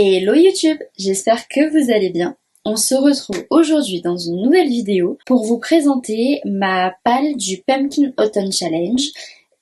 Hello YouTube, j'espère que vous allez bien. On se retrouve aujourd'hui dans une nouvelle vidéo pour vous présenter ma palle du Pumpkin Autumn Challenge.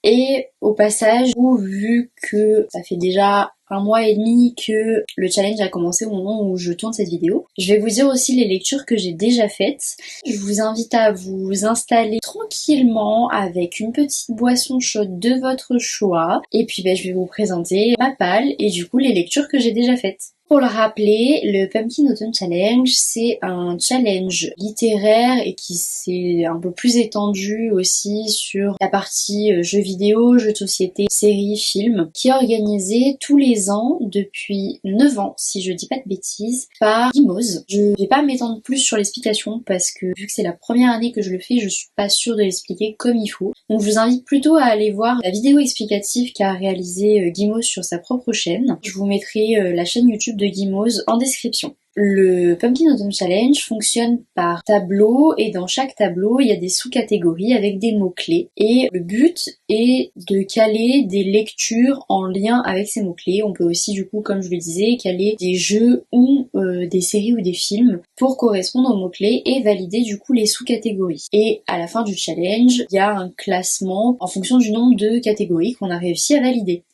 Et au passage, vu que ça fait déjà 1 mois et demi que le challenge a commencé au moment où je tourne cette vidéo, je vais vous dire aussi les lectures que j'ai déjà faites. Je vous invite à vous installer tranquillement avec une petite boisson chaude de votre choix. Et puis je vais vous présenter ma palle et du coup les lectures que j'ai déjà faites. Pour le rappeler, le Pumpkin Autumn Challenge, c'est un challenge littéraire et qui s'est un peu plus étendu aussi sur la partie jeux vidéo, jeux de société, séries, films, qui est organisé tous les ans depuis 9 ans, si je dis pas de bêtises, par Gimoz. Je vais pas m'étendre plus sur l'explication parce que vu que c'est la première année que je le fais, je suis pas sûre de l'expliquer comme il faut. Donc je vous invite plutôt à aller voir la vidéo explicative qu'a réalisée Gimoz sur sa propre chaîne. Je vous mettrai la chaîne YouTube de Gimoz en description. Le Pumpkin Autumn Challenge fonctionne par tableau et dans chaque tableau il y a des sous-catégories avec des mots-clés et le but est de caler des lectures en lien avec ces mots-clés. On peut aussi du coup, comme je le disais, caler des jeux ou des séries ou des films pour correspondre aux mots-clés et valider du coup les sous-catégories. Et à la fin du challenge, il y a un classement en fonction du nombre de catégories qu'on a réussi à valider.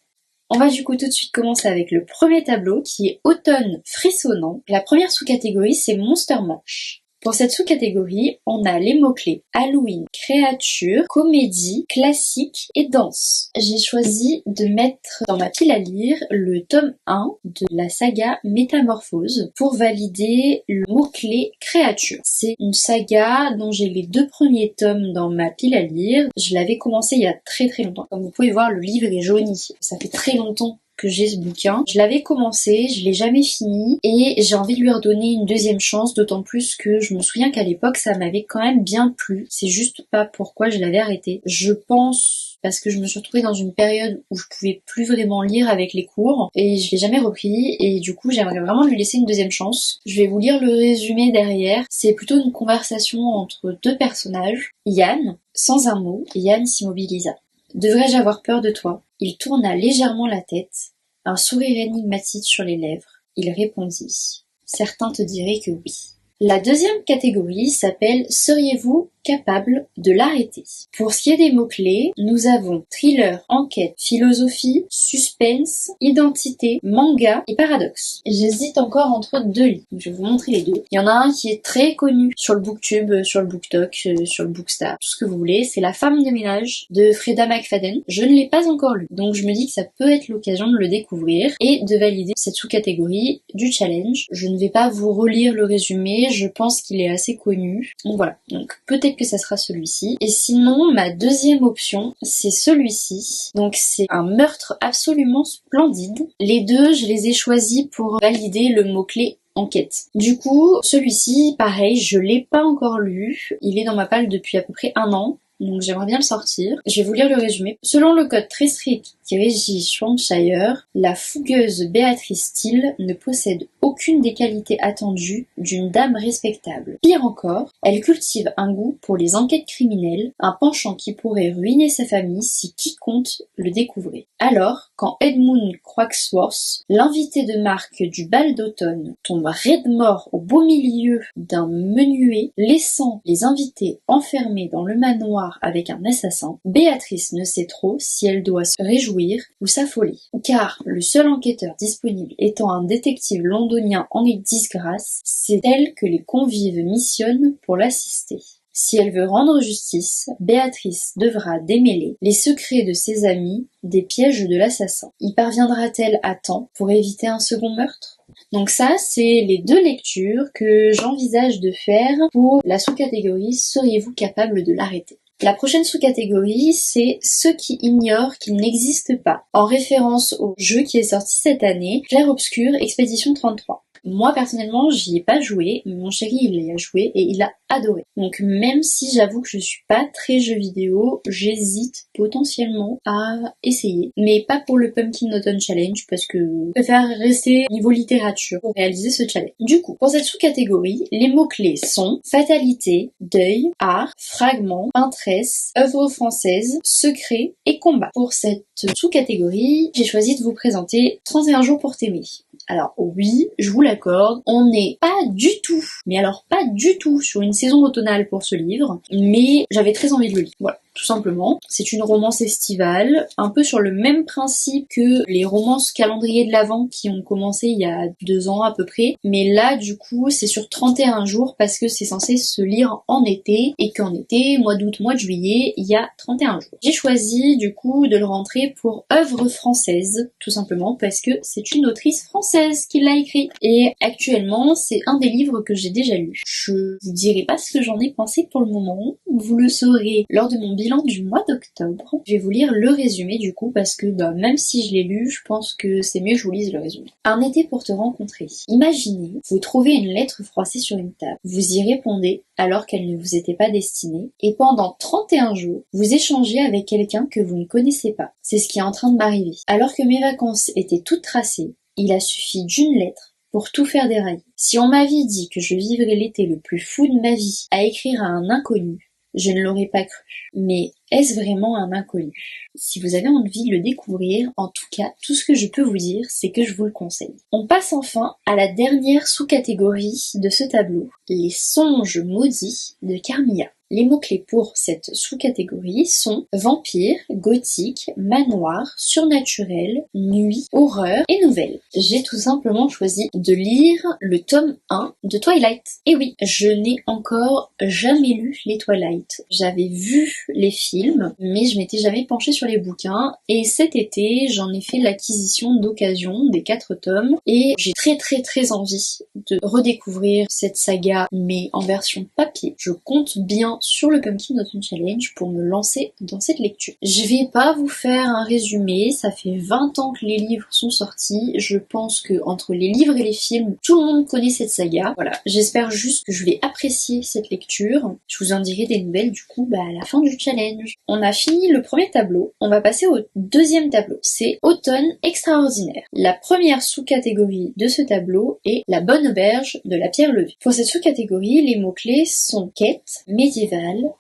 On va du coup tout de suite commencer avec le premier tableau qui est Automne frissonnant. La première sous-catégorie c'est Monster Mash. Pour cette sous-catégorie, on a les mots-clés Halloween, créature, comédie, classique et danse. J'ai choisi de mettre dans ma pile à lire le tome 1 de la saga Métamorphose pour valider le mot-clé créature. C'est une saga dont j'ai les 2 premiers tomes dans ma pile à lire. Je l'avais commencé il y a très longtemps. Comme vous pouvez voir, le livre est jauni. Ça fait très longtemps que j'ai ce bouquin. Je l'avais commencé, je l'ai jamais fini et j'ai envie de lui redonner une deuxième chance, d'autant plus que je me souviens qu'à l'époque ça m'avait quand même bien plu. C'est juste pas pourquoi je l'avais arrêté. Je pense parce que je me suis retrouvée dans une période où je pouvais plus vraiment lire avec les cours et je l'ai jamais repris et du coup j'aimerais vraiment lui laisser une deuxième chance. Je vais vous lire le résumé derrière. C'est plutôt une conversation entre 2 personnages. Yann, sans un mot, Yann s'immobilisa. Devrais-je avoir peur de toi ? Il tourna légèrement la tête, un sourire énigmatique sur les lèvres. Il répondit. Certains te diraient que oui. La deuxième catégorie s'appelle « Seriez-vous capable de l'arrêter ?» Pour ce qui est des mots-clés, nous avons thriller, enquête, philosophie, suspense, identité, manga et paradoxe. J'hésite encore entre 2 livres, je vais vous montrer les 2. Il y en a un qui est très connu sur le Booktube, sur le BookTok, sur le Bookstar, tout ce que vous voulez. C'est La femme de ménage de Freda McFadden. Je ne l'ai pas encore lu, donc je me dis que ça peut être l'occasion de le découvrir et de valider cette sous-catégorie du challenge. Je ne vais pas vous relire le résumé, je pense qu'il est assez connu. Donc voilà, donc peut-être que ça sera celui-ci. Et sinon, ma deuxième option, c'est celui-ci. Donc c'est un meurtre absolument splendide. Les deux, je les ai choisis pour valider le mot-clé enquête. Du coup, celui-ci, pareil, je l'ai pas encore lu. Il est dans ma palle depuis à peu près 1 an. Donc j'aimerais bien le sortir. Je vais vous lire le résumé. Selon le code très strict qui régit Shropshire, la fougueuse Béatrice Steele ne possède aucune des qualités attendues d'une dame respectable. Pire encore, elle cultive un goût pour les enquêtes criminelles, un penchant qui pourrait ruiner sa famille si quiconque le découvrait. Alors, quand Edmund Croxworth, l'invité de marque du bal d'automne, tombe raide mort au beau milieu d'un menuet, laissant les invités enfermés dans le manoir avec un assassin, Béatrice ne sait trop si elle doit se réjouir ou s'affoler. Car le seul enquêteur disponible étant un détective londonien en disgrâce, c'est elle que les convives missionnent pour l'assister. Si elle veut rendre justice, Béatrice devra démêler les secrets de ses amis des pièges de l'assassin. Y parviendra-t-elle à temps pour éviter un second meurtre ? Donc ça, c'est les 2 lectures que j'envisage de faire pour la sous-catégorie « Seriez-vous capable de l'arrêter ?» La prochaine sous-catégorie, c'est ceux qui ignorent qu'il n'existe pas, en référence au jeu qui est sorti cette année, Clair Obscur Expédition 33. Moi personnellement j'y ai pas joué, mais mon chéri il y a joué et il a adoré. Donc même si j'avoue que je suis pas très jeu vidéo, j'hésite potentiellement à essayer. Mais pas pour le Pumpkin Autumn Challenge parce que je préfère rester niveau littérature pour réaliser ce challenge. Du coup, pour cette sous-catégorie, les mots-clés sont fatalité, deuil, art, fragment, peintresse, œuvre française, secret et combat. Pour cette sous-catégorie, j'ai choisi de vous présenter 31 jours pour t'aimer. Alors oui, je vous l'accorde, on n'est pas du tout, mais alors pas du tout sur une saison automnale pour ce livre, mais j'avais très envie de le lire. Voilà. Tout simplement. C'est une romance estivale, un peu sur le même principe que les romances calendrier de l'Avent qui ont commencé il y a 2 ans à peu près. Mais là, du coup, c'est sur 31 jours parce que c'est censé se lire en été et qu'en été, mois d'août, mois de juillet, il y a 31 jours. J'ai choisi, du coup, de le rentrer pour œuvre française, tout simplement parce que c'est une autrice française qui l'a écrit. Et actuellement, c'est un des livres que j'ai déjà lu. Je vous dirai pas ce que j'en ai pensé pour le moment. Vous le saurez lors de mon bilan du mois d'octobre. Je vais vous lire le résumé du coup parce que même si je l'ai lu, je pense que c'est mieux que je vous lise le résumé. Un été pour te rencontrer. Imaginez, vous trouvez une lettre froissée sur une table. Vous y répondez alors qu'elle ne vous était pas destinée et pendant 31 jours, vous échangez avec quelqu'un que vous ne connaissez pas. C'est ce qui est en train de m'arriver. Alors que mes vacances étaient toutes tracées, il a suffi d'une lettre pour tout faire dérailler. Si on m'avait dit que je vivrais l'été le plus fou de ma vie à écrire à un inconnu, je ne l'aurais pas cru. Mais est-ce vraiment un inconnu? Si vous avez envie de le découvrir, en tout cas, tout ce que je peux vous dire, c'est que je vous le conseille. On passe enfin à la dernière sous-catégorie de ce tableau, les songes maudits de Carmilla. Les mots-clés pour cette sous-catégorie sont vampire, gothique, manoir, surnaturel, nuit, horreur et nouvelle. J'ai tout simplement choisi de lire le tome 1 de Twilight. Et oui, je n'ai encore jamais lu les Twilight. J'avais vu les films, mais je m'étais jamais penchée sur les bouquins. Et cet été, j'en ai fait l'acquisition d'occasion des 4 tomes. Et j'ai très envie de redécouvrir cette saga, mais en version papier. Je compte bien sur le Pumpkin Autumn Challenge pour me lancer dans cette lecture. Je vais pas vous faire un résumé, ça fait 20 ans que les livres sont sortis, je pense que entre les livres et les films, tout le monde connaît cette saga. Voilà, j'espère juste que je vais apprécier cette lecture. Je vous en dirai des nouvelles du coup à la fin du challenge. On a fini le premier tableau, on va passer au deuxième tableau, c'est Automne extraordinaire. La première sous-catégorie de ce tableau est la bonne auberge de la pierre levée. Pour cette sous-catégorie, les mots-clés sont quête, médiéval,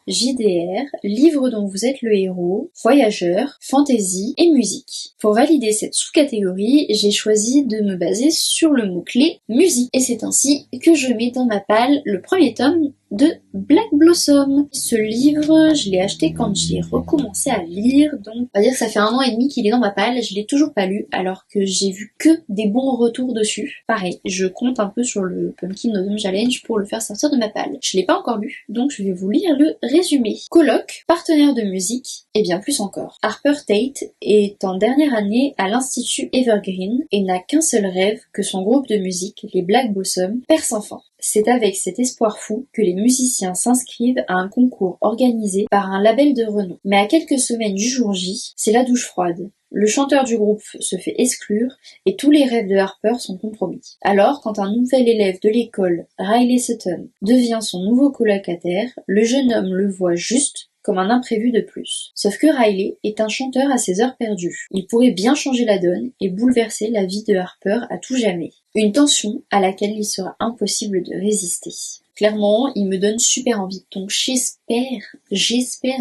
JDR, livre dont vous êtes le héros, voyageur, fantasy et musique. Pour valider cette sous-catégorie, j'ai choisi de me baser sur le mot-clé musique. Et c'est ainsi que je mets dans ma palle le premier tome de Black Blossom. Ce livre, je l'ai acheté quand j'ai recommencé à lire, donc on va dire que ça fait 1 an et demi qu'il est dans ma palle, je l'ai toujours pas lu alors que j'ai vu que des bons retours dessus. Pareil, je compte un peu sur le Pumpkin Autumn Challenge pour le faire sortir de ma palle. Je l'ai pas encore lu, donc je vais vous lire le résumé. Colloque, partenaire de musique, et bien plus encore. Harper Tate est en dernière année à l'Institut Evergreen et n'a qu'un seul rêve, que son groupe de musique, les Black Blossom, perce enfin. C'est avec cet espoir fou que les musiciens s'inscrivent à un concours organisé par un label de renom. Mais à quelques semaines du jour J, c'est la douche froide. Le chanteur du groupe se fait exclure et tous les rêves de Harper sont compromis. Alors, quand un nouvel élève de l'école, Riley Sutton, devient son nouveau colocataire, le jeune homme le voit juste comme un imprévu de plus. Sauf que Riley est un chanteur à ses heures perdues. Il pourrait bien changer la donne et bouleverser la vie de Harper à tout jamais. Une tension à laquelle il sera impossible de résister. Clairement, il me donne super envie. Donc j'espère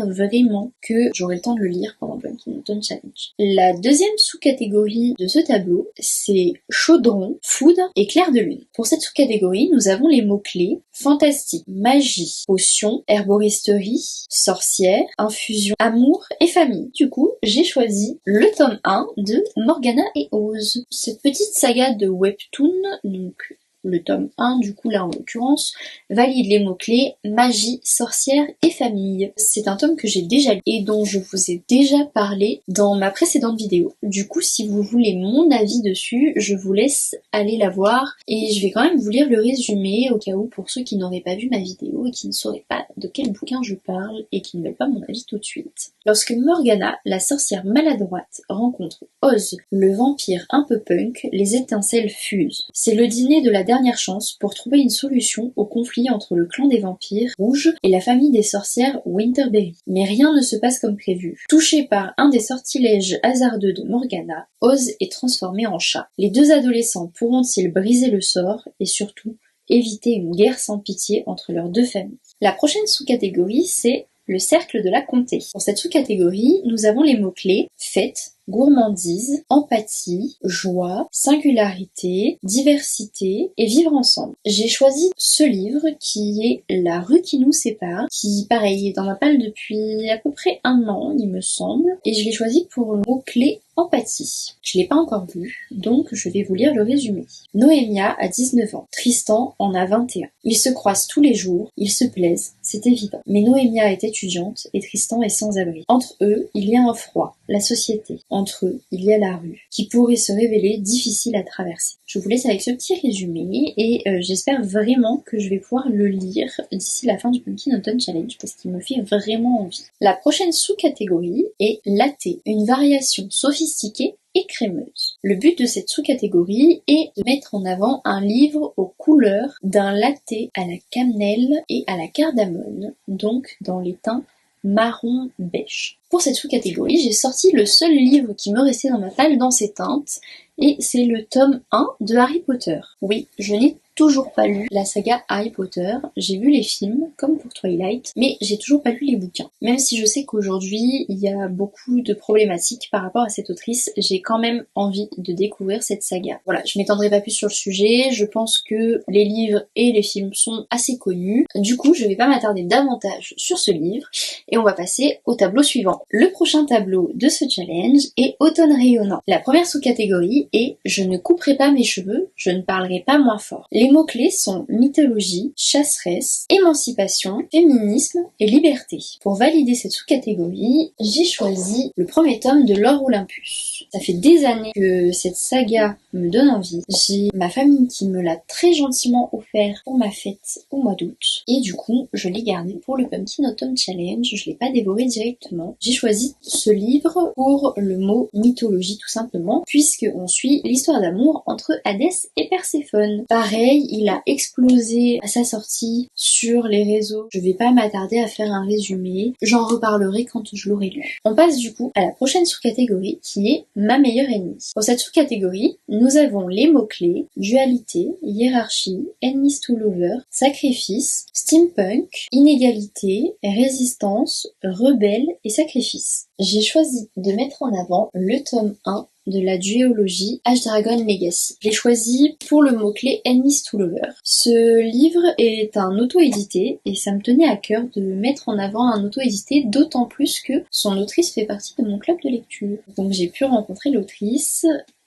vraiment que j'aurai le temps de le lire pendant le Pumpkin Autumn Challenge. La deuxième sous-catégorie de ce tableau, c'est chaudron, food et clair de lune. Pour cette sous-catégorie, nous avons les mots-clés fantastique, magie, potion, herboristerie, sorcière, infusion, amour et famille. Du coup, j'ai choisi le tome 1 de Morgana et Oz. Cette petite saga de webtoon, donc le tome 1, du coup là en l'occurrence, valide les mots-clés magie, sorcière et famille. C'est un tome que j'ai déjà lu et dont je vous ai déjà parlé dans ma précédente vidéo. Du coup, si vous voulez mon avis dessus, je vous laisse aller la voir et je vais quand même vous lire le résumé au cas où pour ceux qui n'auraient pas vu ma vidéo et qui ne sauraient pas de quel bouquin je parle et qui ne veulent pas mon avis tout de suite. Lorsque Morgana, la sorcière maladroite, rencontre Oz, le vampire un peu punk, les étincelles fusent. C'est le dîner de la dernière chance pour trouver une solution au conflit entre le clan des vampires rouges et la famille des sorcières Winterberry. Mais rien ne se passe comme prévu. Touché par un des sortilèges hasardeux de Morgana, Oz est transformé en chat. Les deux adolescents pourront-ils briser le sort et surtout éviter une guerre sans pitié entre leurs deux familles? La prochaine sous-catégorie, c'est le cercle de la comté. Pour cette sous-catégorie, nous avons les mots-clés fête, gourmandise, empathie, joie, singularité, diversité et vivre ensemble. J'ai choisi ce livre qui est La rue qui nous sépare, qui pareil est dans ma palle depuis à peu près 1 an il me semble, et je l'ai choisi pour le mot-clé empathie. Je l'ai pas encore lu, donc je vais vous lire le résumé. Noémia a 19 ans, Tristan en a 21. Ils se croisent tous les jours, ils se plaisent, c'est évident. Mais Noémia est étudiante et Tristan est sans abri. Entre eux, il y a un froid, la société. Entre eux, il y a la rue, qui pourrait se révéler difficile à traverser. Je vous laisse avec ce petit résumé et j'espère vraiment que je vais pouvoir le lire d'ici la fin du Pumpkin Autumn Challenge parce qu'il me fait vraiment envie. La prochaine sous-catégorie est latte, une variation sophistiquée et crémeuse. Le but de cette sous-catégorie est de mettre en avant un livre aux couleurs d'un latte à la cannelle et à la cardamone, donc dans les teints marron beige. Pour cette sous-catégorie, j'ai sorti le seul livre qui me restait dans ma palle dans ces teintes, et c'est le tome 1 de Harry Potter. Oui, je n'ai toujours pas lu la saga Harry Potter, j'ai vu les films, comme pour Twilight, mais j'ai toujours pas lu les bouquins. Même si je sais qu'aujourd'hui, il y a beaucoup de problématiques par rapport à cette autrice, j'ai quand même envie de découvrir cette saga. Voilà, je m'étendrai pas plus sur le sujet, je pense que les livres et les films sont assez connus, du coup je vais pas m'attarder davantage sur ce livre, et on va passer au tableau suivant. Le prochain tableau de ce challenge est Automne rayonnant. La première sous-catégorie est « Je ne couperai pas mes cheveux, je ne parlerai pas moins fort ». Les mots-clés sont mythologie, chasseresse, émancipation, féminisme et liberté. Pour valider cette sous-catégorie, j'ai choisi le premier tome de Lore Olympus. Ça fait des années que cette saga me donne envie. J'ai ma famille qui me l'a très gentiment offert pour ma fête au mois d'août. Et du coup, je l'ai gardé pour le Pumpkin Autumn Challenge. Je l'ai pas dévoré directement. J'ai choisi ce livre pour le mot mythologie tout simplement, puisque on suit l'histoire d'amour entre Hadès et Perséphone. Pareil, il a explosé à sa sortie sur les réseaux. Je vais pas m'attarder à faire un résumé. J'en reparlerai quand je l'aurai lu. On passe du coup à la prochaine sous-catégorie qui est ma meilleure ennemie. Pour cette sous-catégorie, nous avons les mots-clés, dualité, hiérarchie, enemies to lover, sacrifice, steampunk, inégalité, résistance, rebelle et sacrifice. J'ai choisi de mettre en avant le tome 1 de la duologie H-Dragon Legacy. Je l'ai choisi pour le mot-clé Enemies to Lover. Ce livre est un auto-édité et ça me tenait à cœur de mettre en avant un auto-édité, d'autant plus que son autrice fait partie de mon club de lecture. Donc j'ai pu rencontrer l'autrice,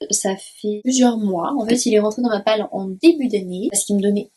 ça fait plusieurs mois. En fait, il est rentré dans ma palle en début d'année parce qu'il me donnait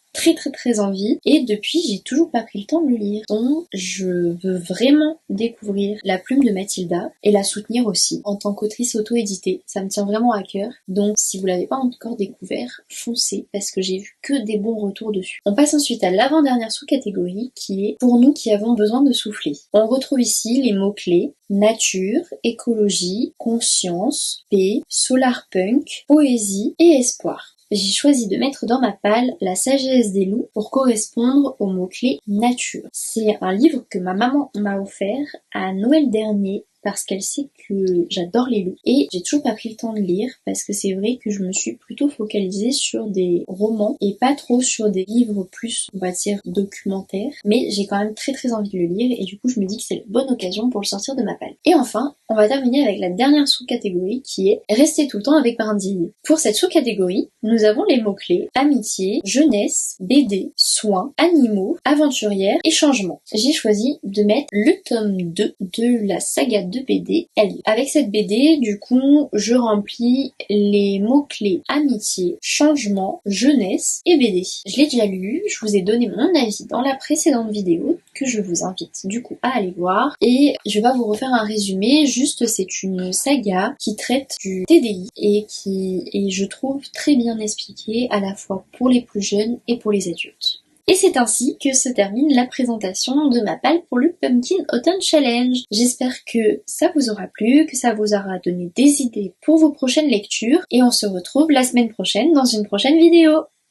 très envie et depuis j'ai toujours pas pris le temps de le lire. Donc je veux vraiment découvrir la plume de Mathilda et la soutenir aussi en tant qu'autrice auto-éditée. Ça me tient vraiment à cœur. Donc si vous l'avez pas encore découvert, foncez parce que j'ai vu que des bons retours dessus. On passe ensuite à l'avant-dernière sous-catégorie qui est pour nous qui avons besoin de souffler. On retrouve ici les mots-clés nature, écologie, conscience, paix, solarpunk, poésie et espoir. J'ai choisi de mettre dans ma palle La sagesse des loups pour correspondre au mot-clé nature. C'est un livre que ma maman m'a offert à Noël dernier parce qu'elle sait que j'adore les loups. Et j'ai toujours pas pris le temps de lire parce que c'est vrai que je me suis plutôt focalisée sur des romans et pas trop sur des livres plus, on va dire, documentaires. Mais j'ai quand même très envie de le lire et du coup je me dis que c'est la bonne occasion pour le sortir de ma palle. Et enfin, on va terminer avec la dernière sous-catégorie qui est Rester tout le temps avec Brindille. Pour cette sous-catégorie, nous avons les mots-clés amitié, jeunesse, BD, soins, animaux, aventurière et changement. J'ai choisi de mettre le tome 2 de la saga de BD Elle. Avec cette BD, du coup, je remplis les mots-clés amitié, changement, jeunesse et BD. Je l'ai déjà lu, je vous ai donné mon avis dans la précédente vidéo que je vous invite du coup à aller voir et je vais pas vous refaire un résumé, juste c'est une saga qui traite du TDI et qui est, je trouve, très bien expliquée à la fois pour les plus jeunes et pour les adultes. Et c'est ainsi que se termine la présentation de ma palle pour le Pumpkin Autumn Challenge. J'espère que ça vous aura plu, que ça vous aura donné des idées pour vos prochaines lectures et on se retrouve la semaine prochaine dans une prochaine vidéo.